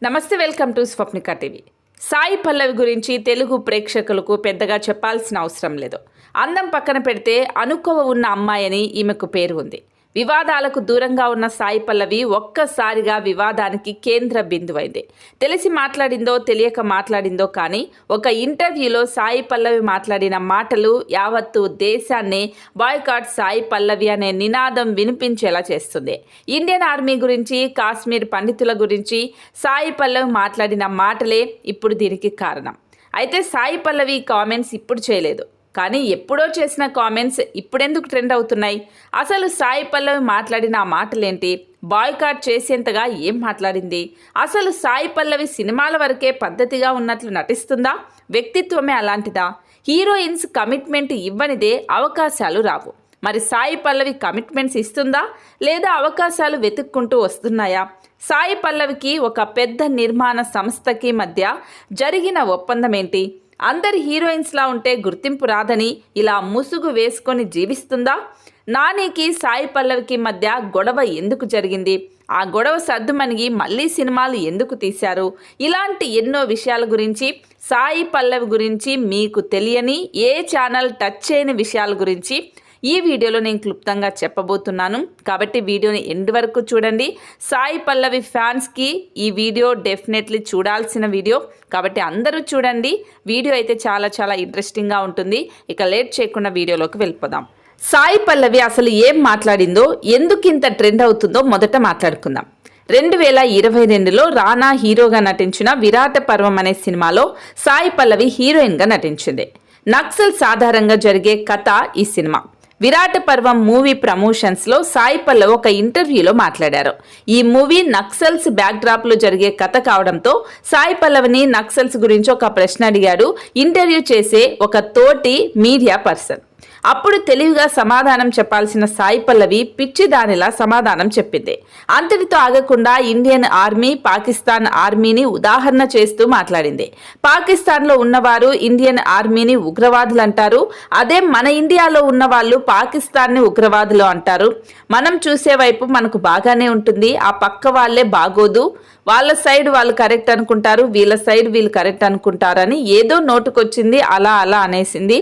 నమస్తే, welcome to Swapnika TV. Sai Pallavi గురించి తెలుగు ప్రేక్షకులకు పెద్దగా చెప్పాల్సిన అవసరం లేదు. అందం పక్కన పెడితే అనుకువ ఉన్న అమ్మాయి అని ఈమెకు పేరు ఉంది. వివాదాలకు దూరంగా ఉన్న సాయి పల్లవి ఒక్కసారిగా వివాదానికి కేంద్ర బిందువైంది. తెలిసి మాట్లాడిందో తెలియక మాట్లాడిందో కానీ ఒక ఇంటర్వ్యూలో సాయి పల్లవి మాట్లాడిన మాటలు యావత్తు దేశాన్ని బాయ్కాట్ సాయి పల్లవి అనే నినాదం వినిపించేలా చేస్తుంది. ఇండియన్ ఆర్మీ గురించి, కాశ్మీర్ పండితుల గురించి సాయి పల్లవి మాట్లాడిన మాటలే ఇప్పుడు దీనికి కారణం. అయితే సాయి పల్లవి కామెంట్స్ ఇప్పుడు చేయలేదు, కానీ ఎప్పుడో చేసిన కామెంట్స్ ఇప్పుడెందుకు ట్రెండ్ అవుతున్నాయి? అసలు సాయి పల్లవి మాట్లాడిన ఆ మాటలేంటి? బాయ్కాట్ చేసేంతగా ఏం మాట్లాడింది? అసలు సాయి పల్లవి సినిమాల వరకే పద్ధతిగా ఉన్నట్లు నటిస్తుందా? వ్యక్తిత్వమే అలాంటిదా? హీరోయిన్స్ కమిట్మెంట్ ఇవ్వనిదే అవకాశాలు రావు. మరి సాయి పల్లవి కమిట్మెంట్స్ ఇస్తుందా, లేదా అవకాశాలు వెతుక్కుంటూ వస్తున్నాయా? సాయి పల్లవికి ఒక పెద్ద నిర్మాణ సంస్థకి మధ్య జరిగిన ఒప్పందం ఏంటి? అందరి హీరోయిన్స్లా ఉంటే గుర్తింపు రాదని ఇలా ముసుగు వేసుకొని జీవిస్తుందా? నానికి సాయి పల్లవికి మధ్య గొడవ ఎందుకు జరిగింది? ఆ గొడవ సర్దుమణిగి మళ్ళీ సినిమాలు ఎందుకు తీశారు? ఇలాంటి ఎన్నో విషయాల గురించి, సాయి పల్లవి గురించి మీకు తెలియని, ఏ ఛానల్ టచ్ చేయని విషయాల గురించి ఈ వీడియోలో నేను క్లుప్తంగా చెప్పబోతున్నాను. కాబట్టి వీడియోని ఎండ్ వరకు చూడండి. సాయి పల్లవి ఫ్యాన్స్కి ఈ వీడియో డెఫినెట్లీ చూడాల్సిన వీడియో, కాబట్టి అందరూ చూడండి. వీడియో అయితే చాలా చాలా ఇంట్రెస్టింగ్గా ఉంటుంది. ఇక లేట్ చేయకుండా వీడియోలోకి వెళ్ళిపోదాం. సాయి పల్లవి అసలు ఏం మాట్లాడిందో, ఎందుకు ఇంత ట్రెండ్ అవుతుందో మొదట మాట్లాడుకుందాం. 2022లో రానా హీరోగా నటించిన విరాట పర్వం అనే సినిమాలో సాయి పల్లవి హీరోయిన్గా నటించింది. నక్సల్స్ ఆధారంగా జరిగే కథ ఈ సినిమా. విరాట పర్వం మూవీ ప్రమోషన్స్లో సాయి పల్లవి ఒక ఇంటర్వ్యూలో మాట్లాడారు. ఈ మూవీ నక్సల్స్ బ్యాక్డ్రాప్లో జరిగే కథ కావడంతో సాయి పల్లవిని నక్సల్స్ గురించి ఒక ప్రశ్న అడిగాడు ఇంటర్వ్యూ చేసే ఒక తోటి మీడియా పర్సన్. అప్పుడు తెలివిగా సమాధానం చెప్పాల్సిన సాయి పల్లవి పిచ్చిదానిలా సమాధానం చెప్పింది. అంతటితో ఆగకుండా ఇండియన్ ఆర్మీ, పాకిస్తాన్ ఆర్మీని ఉదాహరణ చేస్తూ మాట్లాడింది. పాకిస్తాన్లో ఉన్నవారు ఇండియన్ ఆర్మీని ఉగ్రవాదులు అంటారు, అదే మన ఇండియాలో ఉన్న వాళ్ళు పాకిస్తాన్ని ఉగ్రవాదులు అంటారు. మనం చూసే వైపు మనకు బాగానే ఉంటుంది, ఆ పక్క వాళ్ళే బాగోదు, వాళ్ళ సైడ్ వాళ్ళు కరెక్ట్ అనుకుంటారు, వీళ్ళ సైడ్ వీళ్ళు కరెక్ట్ అనుకుంటారని ఏదో నోటుకొచ్చింది అలా అనేసింది.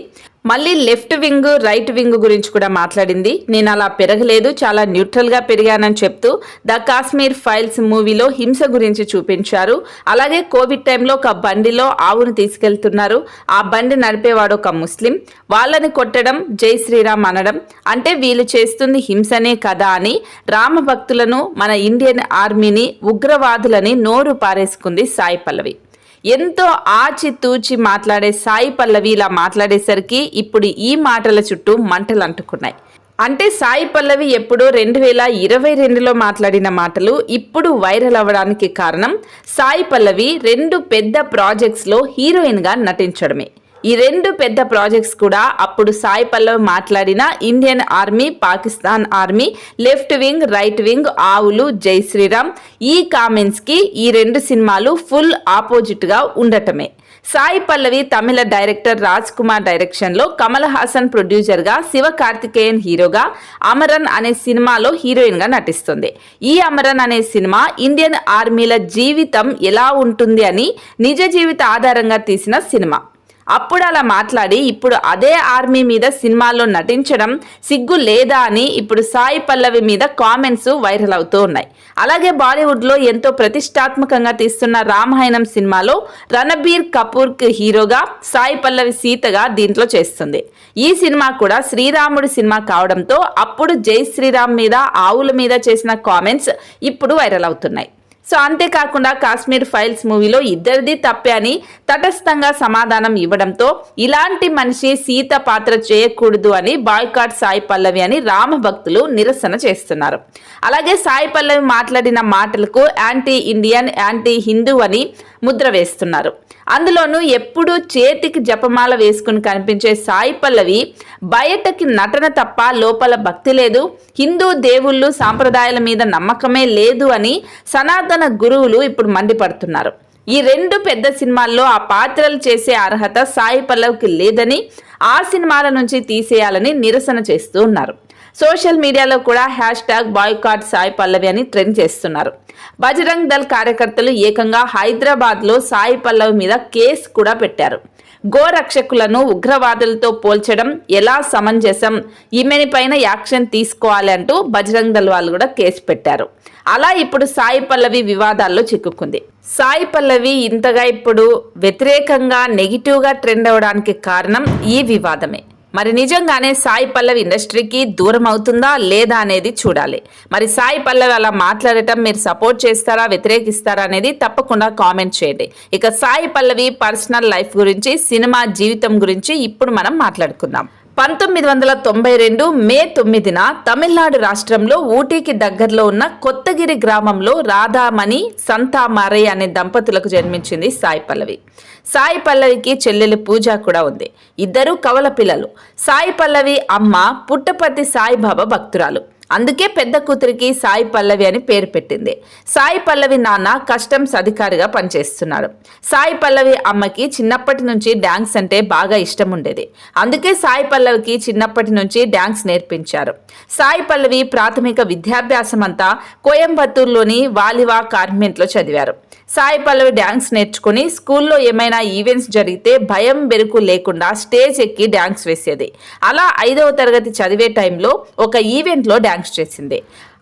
మళ్ళీ లెఫ్ట్ వింగ్, రైట్ వింగ్ గురించి కూడా మాట్లాడింది. నేను అలా పెరగలేదు, చాలా న్యూట్రల్గా పెరిగానని చెప్తూ ద కాశ్మీర్ ఫైల్స్ మూవీలో హింస గురించి చూపించారు. అలాగే కోవిడ్ టైంలో ఒక బండిలో ఆవును తీసుకెళ్తున్నారు, ఆ బండి నడిపేవాడు ఒక ముస్లిం, వాళ్ళని కొట్టడం, జై శ్రీరామ్ అనడం అంటే వీళ్ళు చేస్తుంది హింసనే కదా అని రామభక్తులను, మన ఇండియన్ ఆర్మీని ఉగ్రవాదులని నోరు పారేసుకుంది సాయి పల్లవి. ఎంతో ఆచితూచి మాట్లాడే సాయి పల్లవి ఇలా మాట్లాడేసరికి ఇప్పుడు ఈ మాటల చుట్టూ మంటలు అంటుకున్నాయి. అంటే సాయి పల్లవి ఎప్పుడో 2022లో మాట్లాడిన మాటలు ఇప్పుడు వైరల్ అవ్వడానికి కారణం సాయి పల్లవి 2 పెద్ద ప్రాజెక్ట్స్లో హీరోయిన్గా నటించడమే. ఈ 2 పెద్ద ప్రాజెక్ట్స్ కూడా అప్పుడు సాయి పల్లవి మాట్లాడిన Indian army, Pakistan army, left wing, right wing, ఆవులు, జై శ్రీరామ్, ఈ కామెంట్స్కి ఈ 2 సినిమాలు ఫుల్ ఆపోజిట్గా ఉండటమే. సాయి పల్లవి తమిళ డైరెక్టర్ రాజ్ కుమార్ డైరెక్షన్లో, కమల్ హాసన్ ప్రొడ్యూసర్గా, శివకార్తికేయన్ హీరోగా అమరన్ అనే సినిమాలో హీరోయిన్గా నటిస్తుంది. ఈ అమరన్ అనే సినిమా ఇండియన్ ఆర్మీల జీవితం ఎలా ఉంటుంది అని నిజ జీవిత ఆధారంగా తీసిన సినిమా. అప్పుడు అలా మాట్లాడి ఇప్పుడు అదే ఆర్మీ మీద సినిమాల్లో నటించడం సిగ్గు లేదా అని ఇప్పుడు సాయి పల్లవి మీద కామెంట్స్ వైరల్ అవుతూ ఉన్నాయి. అలాగే బాలీవుడ్లో ఎంతో ప్రతిష్టాత్మకంగా తీస్తున్న రామాయణం సినిమాలో రణబీర్ కపూర్కి హీరోగా, సాయి పల్లవి సీతగా దీంట్లో చేస్తుంది. ఈ సినిమా కూడా శ్రీరాముడి సినిమా కావడంతో అప్పుడు జై శ్రీరామ్ మీద, ఆవుల మీద చేసిన కామెంట్స్ ఇప్పుడు వైరల్ అవుతున్నాయి. సో అంతేకాకుండా కాశ్మీర్ ఫైల్స్ మూవీలో ఇద్దరిది తప్పే అని తటస్థంగా సమాధానం ఇవ్వడంతో ఇలాంటి మనిషి సీత పాత్ర చేయకూడదు అని బాయ్కాట్ సాయి పల్లవి అని రామభక్తులు నిరసన చేస్తున్నారు. అలాగే సాయి పల్లవి మాట్లాడిన మాటలకు యాంటీ ఇండియన్, యాంటీ హిందూ అని ముద్ర వేస్తున్నారు. అందులోనూ ఎప్పుడూ చేతికి జపమాల వేసుకుని కనిపించే సాయి పల్లవి బయటకి నటన తప్ప లోపల భక్తి లేదు, హిందూ దేవుళ్ళు సాంప్రదాయాల మీద నమ్మకమే లేదు అని సనాతన గురువులు ఇప్పుడు మండిపడుతున్నారు. ఈ 2 పెద్ద సినిమాల్లో ఆ పాత్రలు చేసే అర్హత సాయి పల్లవికి లేదని, ఆ సినిమాల నుంచి తీసేయాలని నిరసన చేస్తూ ఉన్నారు. సోషల్ మీడియాలో కూడా #బాయ్కాట్ సాయి పల్లవి అని ట్రెండ్ చేస్తున్నారు. బజరంగ్ దళ్ కార్యకర్తలు ఏకంగా హైదరాబాద్లో సాయి పల్లవి మీద కేసు కూడా పెట్టారు. గోరక్షకులను ఉగ్రవాదులతో పోల్చడం ఎలా సమంజసం, ఈమెని పైన యాక్షన్ తీసుకోవాలి అంటూ బజరంగ్ దళ్ వాళ్ళు కూడా కేసు పెట్టారు. అలా ఇప్పుడు సాయి పల్లవి వివాదాల్లో చిక్కుకుంది. సాయి పల్లవి ఇంతగా ఇప్పుడు వ్యతిరేకంగా నెగిటివ్గా ట్రెండ్ అవడానికి కారణం ఈ వివాదమే. మరి నిజంగానే సాయి పల్లవి ఇండస్ట్రీకి దూరం అవుతుందా లేదా అనేది చూడాలి. మరి సాయి పల్లవి అలా మాట్లాడటం మీరు సపోర్ట్ చేస్తారా, వ్యతిరేకిస్తారా అనేది తప్పకుండా కామెంట్ చేయండి. ఇక సాయి పల్లవి పర్సనల్ లైఫ్ గురించి, సినిమా జీవితం గురించి ఇప్పుడు మనం మాట్లాడుకుందాం. 1992 మే 9న తమిళనాడు రాష్ట్రంలో ఊటీకి దగ్గరలో ఉన్న కొత్తగిరి గ్రామంలో రాధామణి, సంతామారయ్య అనే దంపతులకు జన్మించింది సాయి పల్లవి. సాయి పల్లవికి చెల్లెలు పూజ కూడా ఉంది. ఇద్దరు కవల పిల్లలు. సాయి పల్లవి అమ్మ పుట్టపర్తి సాయిబాబా భక్తురాలు. అందుకే పెద్ద కూతురికి సాయి పల్లవి అని పేరు పెట్టింది. సాయి పల్లవి నాన్న కస్టమ్స్ అధికారిగా పనిచేస్తున్నాడు. సాయి పల్లవి అమ్మకి చిన్నప్పటి నుంచి డాన్స్ అంటే బాగా ఇష్టం ఉండేది. అందుకే సాయి పల్లవికి చిన్నప్పటి నుంచి డాన్స్ నేర్పించారు. సాయి పల్లవి ప్రాథమిక విద్యాభ్యాసం అంతా కోయంబత్తూరులోని వాలివా కాన్వెంట్లో చదివారు. సాయి పల్లవి డాన్స్ నేర్చుకుని స్కూల్లో ఏమైనా ఈవెంట్స్ జరిగితే భయం బెరుకు లేకుండా స్టేజ్ ఎక్కి డాన్స్ వేసేది. అలా 5వ తరగతి చదివే టైంలో ఒక ఈవెంట్లో డాన్స్ చేసింది.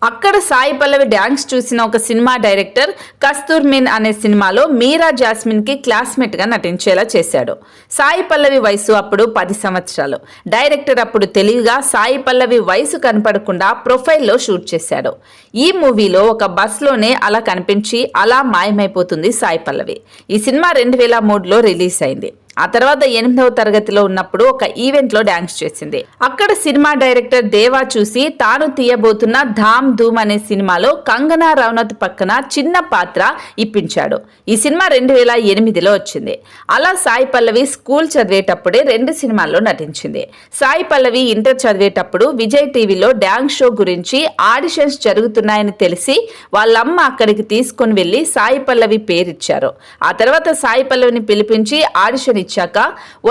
అక్కడ సాయి పల్లవి డాన్స్ చూసిన ఒక సినిమా డైరెక్టర్ కస్తూర్ మీన్ అనే సినిమాలో మీరా జాస్మిన్ కి క్లాస్మేట్ గా నటించేలా చేశాడు. సాయి పల్లవి వయసు అప్పుడు 10 సంవత్సరాలు. డైరెక్టర్ అప్పుడు తెలివిగా సాయి పల్లవి వయసు కనపడకుండా ప్రొఫైల్లో షూట్ చేశాడు. ఈ మూవీలో ఒక బస్లోనే అలా కనిపించి అలా మాయమైపోతుంది సాయి పల్లవి. ఈ సినిమా 2003లో రిలీజ్ అయింది. ఆ తర్వాత 8వ తరగతిలో ఉన్నప్పుడు ఒక ఈవెంట్లో డాన్స్ చేసింది. అక్కడ సినిమా డైరెక్టర్ దేవా చూసి తాను తీయబోతున్న ధామ్ ధూమ్ అనే సినిమాలో కంగనా రనౌత్ పక్కన చిన్న పాత్ర ఇప్పించాడు. ఈ సినిమా 2008లో వచ్చింది. అలా సాయి పల్లవి స్కూల్ చదివేటప్పుడే 2 సినిమాల్లో నటించింది. సాయి పల్లవి ఇంటర్ చదివేటప్పుడు విజయ్ టీవీలో డాన్స్ షో గురించి ఆడిషన్స్ జరుగుతున్నాయని తెలిసి వాళ్ళమ్మ అక్కడికి తీసుకుని వెళ్లి సాయి పల్లవి పేరిచ్చారు. ఆ తర్వాత సాయి పల్లవిని పిలిపించి ఆడిషన్ ఇచ్చాక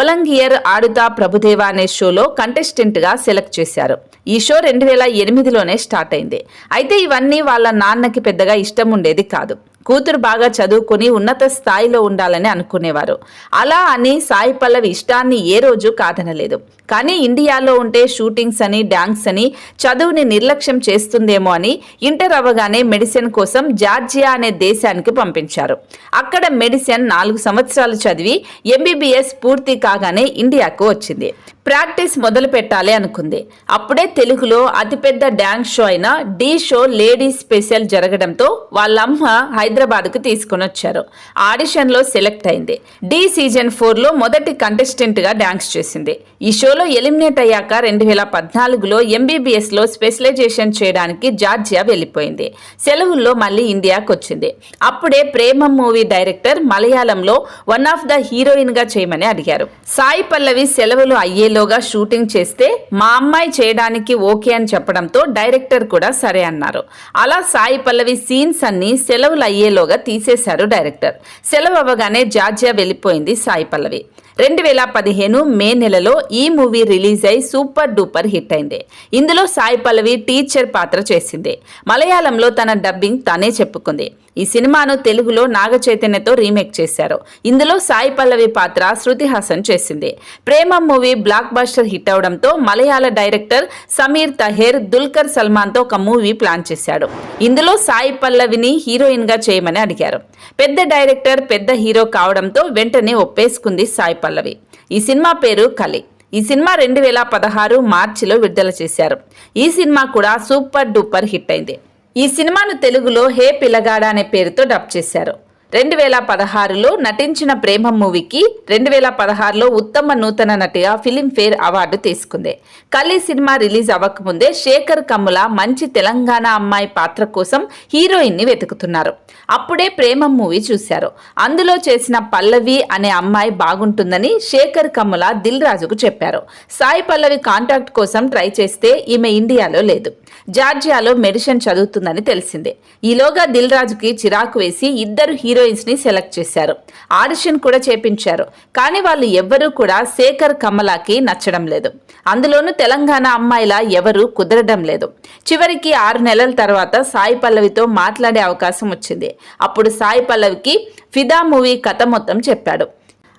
ఒలంగియర్ ఆడుతా ప్రభుదేవా అనే షోలో కంటెస్టెంట్ గా సెలెక్ట్ చేశారు. ఈ షో 2008లోనే స్టార్ట్ అయింది. అయితే ఇవన్నీ వాళ్ళ నాన్నకి పెద్దగా ఇష్టం ఉండేది కాదు. కూతురు బాగా చదువుకుని ఉన్నత స్థాయిలో ఉండాలని అనుకునేవారు. అలా అని సాయి పల్లవి ఇష్టాన్ని ఏ రోజు కాదనలేదు. కానీ ఇండియాలో ఉంటే షూటింగ్స్ అని, డాన్స్ అని, చదువుని నిర్లక్ష్యం చేస్తుందేమో అని ఇంటర్ అవ్వగానే మెడిసిన్ కోసం జార్జియా అనే దేశానికి పంపించారు. అక్కడ మెడిసిన్ 4 సంవత్సరాలు చదివి MBBS పూర్తి కాగానే ఇండియాకు వచ్చింది. ప్రాక్టీస్ మొదలు పెట్టాలి అనుకుంది. అప్పుడే తెలుగులో అతిపెద్ద డాన్స్ షో అయిన డి షో లేడీస్ స్పెషల్ జరగడంతో వాళ్ళమ్మ హైదరాబాద్కు తీసుకుని వచ్చారు. ఆడిషన్లో సెలెక్ట్ అయింది. డి సీజన్ 4లో మొదటి కంటెస్టెంట్గా డాన్స్ చేసింది. ఈ షోలో ఎలిమినేట్ అయ్యాక 2014లో MBBSలో స్పెషలైజేషన్ చేయడానికి జార్జియా వెళ్ళిపోయింది. సెలవుల్లో మళ్ళీ ఇండియాకు వచ్చింది. అప్పుడే ప్రేమం మూవీ డైరెక్టర్ మలయాళంలో వన్ ఆఫ్ ద హీరోయిన్గా చేయమని అడిగారు. సాయి పల్లవి సెలవులు అయ్యేలోగా షూటింగ్ చేస్తే మా అమ్మాయి చేయడానికి ఓకే అని చెప్పడంతో డైరెక్టర్ కూడా సరే అన్నారు. అలా సాయి పల్లవి సీన్స్ అన్ని సెలవులు అయ్యేలోగా తీసేశారు డైరెక్టర్. సెలవు అవ్వగానే జార్జియా వెళ్ళిపోయింది సాయి పల్లవి. 2015 మే నెలలో ఈ మూవీ రిలీజ్ అయి సూపర్ డూపర్ హిట్ అయింది. ఇందులో సాయి పల్లవి టీచర్ పాత్ర చేసింది. మలయాళంలో తన డబ్బింగ్ తానే చెప్పుకుంది. ఈ సినిమాను తెలుగులో నాగ చైతన్యతో రీమేక్ చేశారు. ఇందులో సాయి పల్లవి పాత్ర శృతి హాసన్ చేసింది. ప్రేమ మూవీ బ్లాక్ బస్టర్ హిట్ అవడంతో మలయాళ డైరెక్టర్ సమీర్ తహేర్ దుల్కర్ సల్మాన్తో ఒక మూవీ ప్లాన్ చేశాడు. ఇందులో సాయి పల్లవిని హీరోయిన్ గా చేయమని అడిగారు. పెద్ద డైరెక్టర్ పెద్ద హీరో కావడంతో వెంటనే ఒప్పేసుకుంది సాయి పల్లవి. ఈ సినిమా పేరు కలి. ఈ సినిమా 2016 మార్చిలో విడుదల చేశారు. ఈ సినిమా కూడా సూపర్ డూపర్ హిట్ అయింది. ఈ సినిమాను తెలుగులో హే పిల్లగాడ అనే పేరుతో డబ్ చేశారు. 2016లో నటించిన ప్రేమ మూవీకి 2016లో ఉత్తమ నూతన నటిగా ఫిలింఫేర్ అవార్డు తీసుకుంది. కలి సినిమా రిలీజ్ అవ్వకముందే శేఖర్ కమ్ముల మంచి తెలంగాణ అమ్మాయి పాత్ర కోసం హీరోయిన్ ని వెతుకుతున్నారు. అప్పుడే ప్రేమ మూవీ చూశారు. అందులో చేసిన పల్లవి అనే అమ్మాయి బాగుంటుందని శేఖర్ కమ్ముల దిల్ రాజుకు చెప్పారు. సాయి పల్లవి కాంటాక్ట్ కోసం ట్రై చేస్తే ఈమె ఇండియాలో లేదు, జార్జియాలో మెడిసిన్ చదువుతుందని తెలిసింది. ఈలోగా దిల్ రాజుకి చిరాకు వేసి ఇద్దరు హీరోయిన్ హీరోయిన్స్ని సెలెక్ట్ చేశారు. ఆడిషన్ కూడా చేపించారు. కానీ వాళ్ళు ఎవ్వరూ కూడా శేఖర్ కమలాకి నచ్చడం లేదు. అందులోనూ తెలంగాణ అమ్మాయిలా ఎవరూ కుదరడం లేదు. చివరికి 6 నెలల తర్వాత సాయి పల్లవితో మాట్లాడే అవకాశం వచ్చింది. అప్పుడు సాయి పల్లవికి ఫిదా మూవీ కథ మొత్తం చెప్పాడు.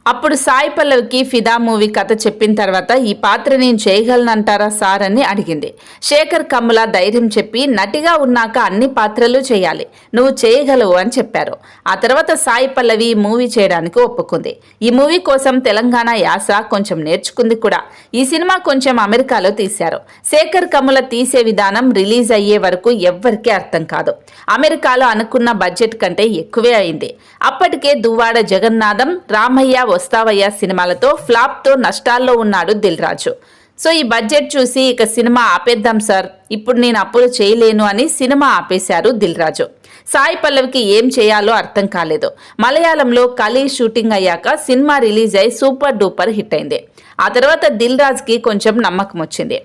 అప్పుడు సాయి పల్లవికి ఫిదా మూవీ కథ చెప్పిన తర్వాత ఈ పాత్ర నేను చేయగలనంటారా సార్ అని అడిగింది. శేఖర్ కమల ధైర్యం చెప్పి నటిగా ఉన్నాక అన్ని పాత్రలు చేయాలి, నువ్వు చేయగలవు అని చెప్పారు. ఆ తర్వాత సాయి పల్లవి మూవీ చేయడానికి ఒప్పుకుంది. ఈ మూవీ కోసం తెలంగాణ యాస కొంచెం నేర్చుకుంది కూడా. ఈ సినిమా కొంచెం అమెరికాలో తీశారు. శేఖర్ కమల తీసే విధానం రిలీజ్ అయ్యే వరకు ఎవ్వరికీ అర్థం కాదు. అమెరికాలో అనుకున్న బడ్జెట్ కంటే ఎక్కువే అయింది. అప్పటికే దువ్వాడ జగన్నాథం, రామయ్య, వస్తావయ్య సినిమాలతో ఫ్లాప్తో నష్టాల్లో ఉన్నాడు దిల్ రాజు. సో ఈ బడ్జెట్ చూసి ఇక సినిమా ఆపేద్దాం సార్, ఇప్పుడు నేను అప్పులు చేయలేను అని సినిమా ఆపేశారు దిల్ రాజు. సాయి పల్లవికి ఏం చేయాలో అర్థం కాలేదు. మలయాళంలో కలీ షూటింగ్ అయ్యాక సినిమా రిలీజ్ అయి సూపర్ డూపర్ హిట్ అయింది. ఆ తర్వాత దిల్ రాజుకి కొంచెం నమ్మకం వచ్చింది.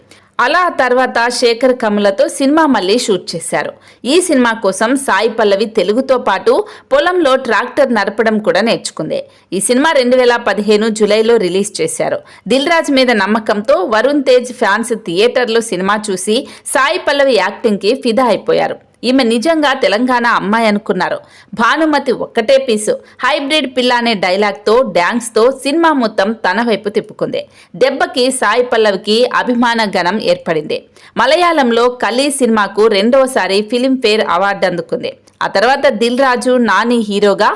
అలా తర్వాత శేఖర్ కమలతో సినిమా మళ్ళీ షూట్ చేశారు. ఈ సినిమా కోసం సాయి పల్లవి తెలుగుతో పాటు పొలంలో ట్రాక్టర్ నడపడం కూడా నేర్చుకుంది. ఈ సినిమా 2015 జూలైలో రిలీజ్ చేశారు. దిల్ రాజు మీద నమ్మకంతో వరుణ్ తేజ్ ఫ్యాన్స్ థియేటర్లో సినిమా చూసి సాయి పల్లవి యాక్టింగ్కి ఫిదా అయిపోయారు. ఈమె నిజంగా తెలంగాణ అమ్మాయి అనుకున్నారు. భానుమతి ఒక్కటే పీసు, హైబ్రిడ్ పిల్ల అనే డైలాగ్తో డ్యాన్స్తో సినిమా మొత్తం తన వైపు తిప్పుకుంది. దెబ్బకి సాయి పల్లవికి అభిమాన గణం ఏర్పడింది. మలయాళంలో కలీ సినిమాకు 2వసారి ఫిలింఫేర్ అవార్డు అందుకుంది. ఆ తర్వాత దిల్ రాజు, నాని హీరోగా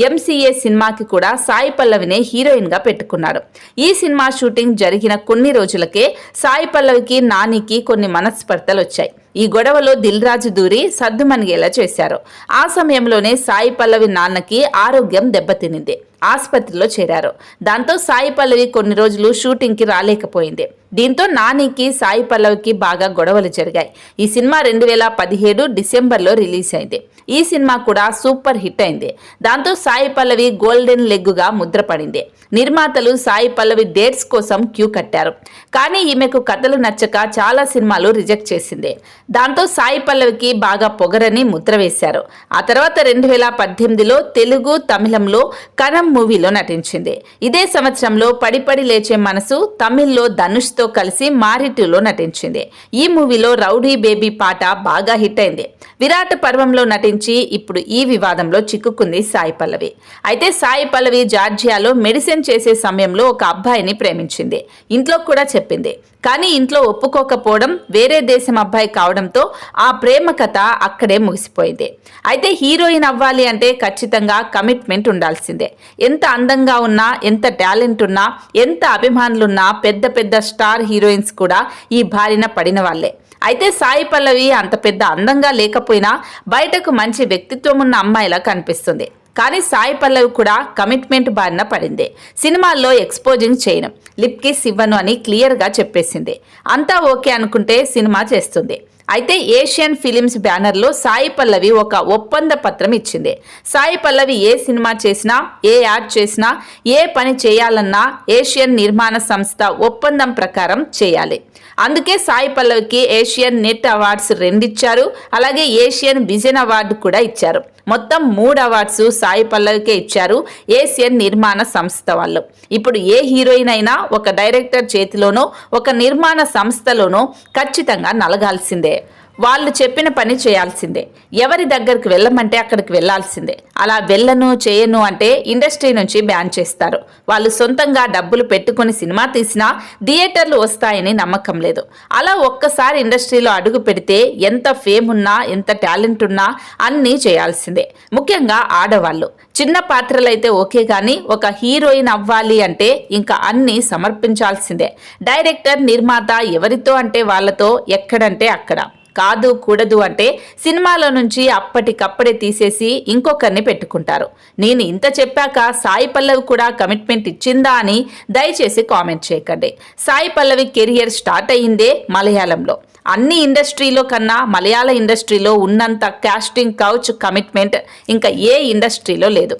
ఎంసీఏ సినిమాకి కూడా సాయి పల్లవినే హీరోయిన్గా పెట్టుకున్నాడు. ఈ సినిమా షూటింగ్ జరిగిన కొన్ని రోజులకే సాయి పల్లవికి, నానికి కొన్ని మనస్పర్ధలు వచ్చాయి. ఈ గొడవలో దిల్ రాజు దూరి సద్దుమణిగేలా చేశారు. ఆ సమయంలోనే సాయి పల్లవి నాన్నకి ఆరోగ్యం దెబ్బతినింది. ఆసుపత్రిలో చేరారు. దాంతో సాయి పల్లవి కొన్ని రోజులు షూటింగ్కి రాలేకపోయింది. దీంతో నానికి సాయి పల్లవికి బాగా గొడవలు జరిగాయి. ఈ సినిమా 2017 డిసెంబర్లో రిలీజ్ అయింది. ఈ సినిమా కూడా సూపర్ హిట్ అయింది. దాంతో సాయి పల్లవి గోల్డెన్ లెగ్గుగా ముద్రపడింది. నిర్మాతలు సాయి పల్లవి డేట్స్ కోసం క్యూ కట్టారు. కానీ ఈమెకు కథలు నచ్చక చాలా సినిమాలు రిజెక్ట్ చేసింది. దాంతో సాయి పల్లవికి బాగా పొగరని ముద్ర వేశారు. ఆ తర్వాత 2018లో తెలుగు, తమిళంలో కనం మూవీలో నటించింది. ఇదే సంవత్సరంలో పడిపడి లేచే మనసు తమిళ్లో ధనుష్తో కలిసి మారిటూలో నటించింది. ఈ మూవీలో రౌడీ బేబీ పాట బాగా హిట్ అయింది. విరాట పర్వంలో నటించి ఇప్పుడు ఈ వివాదంలో చిక్కుకుంది సాయి పల్లవి. అయితే సాయి పల్లవి జార్జియాలో మెడిసిన్ చేసే సమయంలో ఒక అబ్బాయిని ప్రేమించింది. ఇంట్లో కూడా చెప్పింది. కానీ ఇంట్లో ఒప్పుకోకపోవడం, వేరే దేశం అబ్బాయి కావడంతో ఆ ప్రేమ కథ అక్కడే ముగిసిపోయింది. అయితే హీరోయిన్ అవ్వాలి అంటే ఖచ్చితంగా కమిట్మెంట్ ఉండాల్సిందే. ఎంత అందంగా ఉన్నా, ఎంత టాలెంట్ ఉన్నా, ఎంత అభిమానులున్నా పెద్ద పెద్ద స్టార్ హీరోయిన్స్ కూడా ఈ బారిన పడిన వాళ్ళే. అయితే సాయి పల్లవి అంత పెద్ద అందంగా లేకపోయినా బయటకు మంచి వ్యక్తిత్వం ఉన్న అమ్మాయిలా కనిపిస్తుంది. కానీ సాయి పల్లవి కూడా కమిట్మెంట్ బారిన పడింది. సినిమాల్లో ఎక్స్పోజింగ్ చేయను, లిప్ కిస్ ఇవ్వను అని క్లియర్గా చెప్పేసింది. అంతా ఓకే అనుకుంటే సినిమా చేస్తుంది. అయితే ఏషియన్ ఫిలిమ్స్ బ్యానర్లో సాయి పల్లవి ఒక ఒప్పంద పత్రం ఇచ్చింది. సాయి పల్లవి ఏ సినిమా చేసినా, ఏ యాడ్ చేసినా, ఏ పని చేయాలన్నా ఏషియన్ నిర్మాణ సంస్థ ఒప్పందం ప్రకారం చేయాలి. అందుకే సాయి పల్లవికి ఏషియన్ నెట్ అవార్డ్స్ 2 ఇచ్చారు. అలాగే ఏషియన్ విజన్ అవార్డు కూడా ఇచ్చారు. మొత్తం 3 అవార్డ్స్ సాయి పల్లవికే ఇచ్చారు ఏషియన్ నిర్మాణ సంస్థ వాళ్ళు. ఇప్పుడు ఏ హీరోయిన్ అయినా ఒక డైరెక్టర్ చేతిలోనో, ఒక నిర్మాణ సంస్థలోనో ఖచ్చితంగా నలగాల్సిందే. వాళ్ళు చెప్పిన పని చేయాల్సిందే. ఎవరి దగ్గరికి వెళ్ళమంటే అక్కడికి వెళ్లాల్సిందే. అలా వెళ్ళను, చేయను అంటే ఇండస్ట్రీ నుంచి బ్యాన్ చేస్తారు. వాళ్ళు సొంతంగా డబ్బులు పెట్టుకుని సినిమా తీసినా థియేటర్లు వస్తాయని నమ్మకం లేదు. అలా ఒక్కసారి ఇండస్ట్రీలో అడుగు పెడితే ఎంత ఫేమ్ ఉన్నా, ఎంత టాలెంట్ ఉన్నా అన్నీ చేయాల్సిందే. ముఖ్యంగా ఆడవాళ్ళు. చిన్న పాత్రలైతే ఓకే, కానీ ఒక హీరోయిన్ అవ్వాలి అంటే ఇంకా అన్నీ సమర్పించాల్సిందే. డైరెక్టర్, నిర్మాత ఎవరితో అంటే వాళ్ళతో, ఎక్కడంటే అక్కడ. కాదు కూడదు అంటే సినిమాలో నుంచి అప్పటికప్పుడే తీసేసి ఇంకొకరిని పెట్టుకుంటారు. నేను ఇంత చెప్పాక సాయి పల్లవి కూడా కమిట్మెంట్ ఇచ్చిందా అని దయచేసి కామెంట్ చేయకండి. సాయి పల్లవి కెరియర్ స్టార్ట్ అయ్యిందే మలయాళంలో. అన్ని ఇండస్ట్రీలో కన్నా మలయాళ ఇండస్ట్రీలో ఉన్నంత కాస్టింగ్ కౌచ్ కమిట్మెంట్ ఇంకా ఏ ఇండస్ట్రీలో లేదు.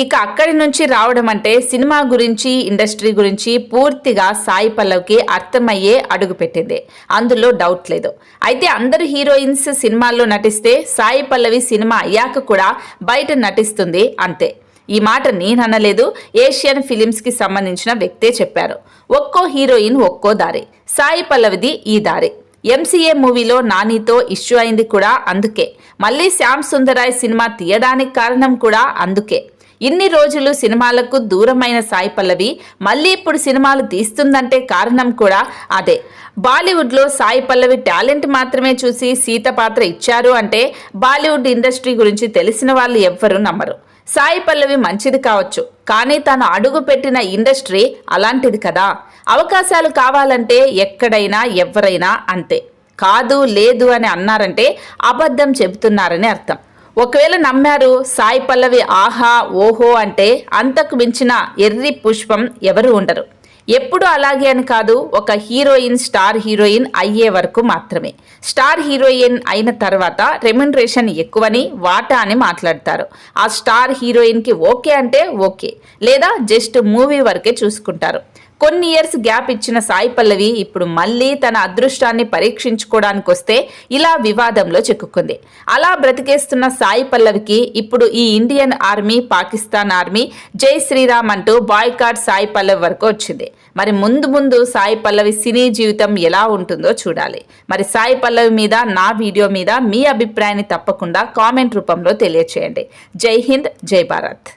ఇక అక్కడి నుంచి రావడం అంటే సినిమా గురించి, ఇండస్ట్రీ గురించి పూర్తిగా సాయి పల్లవికి అర్థమయ్యే అడుగుపెట్టింది. అందులో డౌట్ లేదు. అయితే అందరు హీరోయిన్స్ సినిమాల్లో నటిస్తే సాయి పల్లవి సినిమా అయ్యాక కూడా బయట నటిస్తుంది అంతే. ఈ మాట నేననలేదు, ఏషియన్ ఫిలిమ్స్కి సంబంధించిన వ్యక్తే చెప్పారు. ఒక్కో హీరోయిన్ ఒక్కో దారి. సాయి పల్లవిది ఈ దారి. ఎంసీఏ మూవీలో నానితో ఇష్యూ అయింది కూడా అందుకే. మళ్ళీ శ్యామ్ సుందరాయ్ సినిమా తీయడానికి కారణం కూడా అందుకే. ఇన్ని రోజులు సినిమాలకు దూరమైన సాయి పల్లవి మళ్ళీ ఇప్పుడు సినిమాలు తీస్తుందంటే కారణం కూడా అదే. బాలీవుడ్లో సాయి పల్లవి టాలెంట్ మాత్రమే చూసి సీత పాత్ర ఇచ్చారు అంటే బాలీవుడ్ ఇండస్ట్రీ గురించి తెలిసిన వాళ్ళు ఎవ్వరూ నమ్మరు. సాయి పల్లవి మంచిది కావచ్చు, కానీ తాను అడుగు పెట్టిన ఇండస్ట్రీ అలాంటిది కదా. అవకాశాలు కావాలంటే ఎక్కడైనా ఎవరైనా అంతే. కాదు లేదు అని అన్నారంటే అబద్ధం చెబుతున్నారని అర్థం. ఒకవేళ నమ్మారు సాయి పల్లవి ఆహా ఓహో అంటే అంతకు మించిన ఎర్రి పుష్పం ఎవరు ఉండరు. ఎప్పుడు అలాగే అని కాదు, ఒక హీరోయిన్ స్టార్ హీరోయిన్ అయ్యే వరకు మాత్రమే. స్టార్ హీరోయిన్ అయిన తర్వాత రెమ్యునరేషన్ ఎక్కువని వాటా అని మాట్లాడతారు. ఆ స్టార్ హీరోయిన్కి ఓకే అంటే ఓకే, లేదా జస్ట్ మూవీ వరకే చూసుకుంటారు. కొన్ని ఇయర్స్ గ్యాప్ ఇచ్చిన సాయి పల్లవి ఇప్పుడు మళ్ళీ తన అదృష్టాన్ని పరీక్షించుకోవడానికి వస్తే ఇలా వివాదంలో చిక్కుకుంది. అలా బ్రతికేస్తున్న సాయి పల్లవికి ఇప్పుడు ఈ ఇండియన్ ఆర్మీ, పాకిస్తాన్ ఆర్మీ జై శ్రీరామ్ అంటూ బాయ్కాట్ సాయి పల్లవి వరకు వచ్చింది. మరి ముందు ముందు సాయి పల్లవి సినీ జీవితం ఎలా ఉంటుందో చూడాలి. మరి సాయి పల్లవి మీద, నా వీడియో మీద మీ అభిప్రాయాన్ని తప్పకుండా కామెంట్ రూపంలో తెలియచేయండి. జై హింద్, జై భారత్.